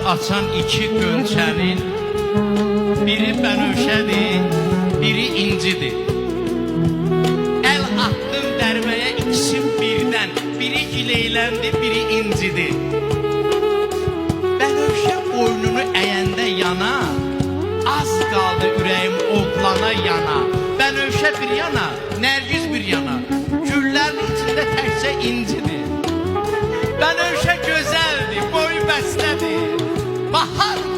açan iki gönçənin biri bənövşədir, biri incidir. El attım dərməyə ikisi birdən, biri gileyləndi, biri incidir. Bənövşə boynunu əyəndə yana, az qaldı ürəyim oğlana yana. Bənövşə bir yana, nərgiz bir yana, güllərin içində təkcə incidir. Bənövşə gözəldir, boyu bəstədir, bahar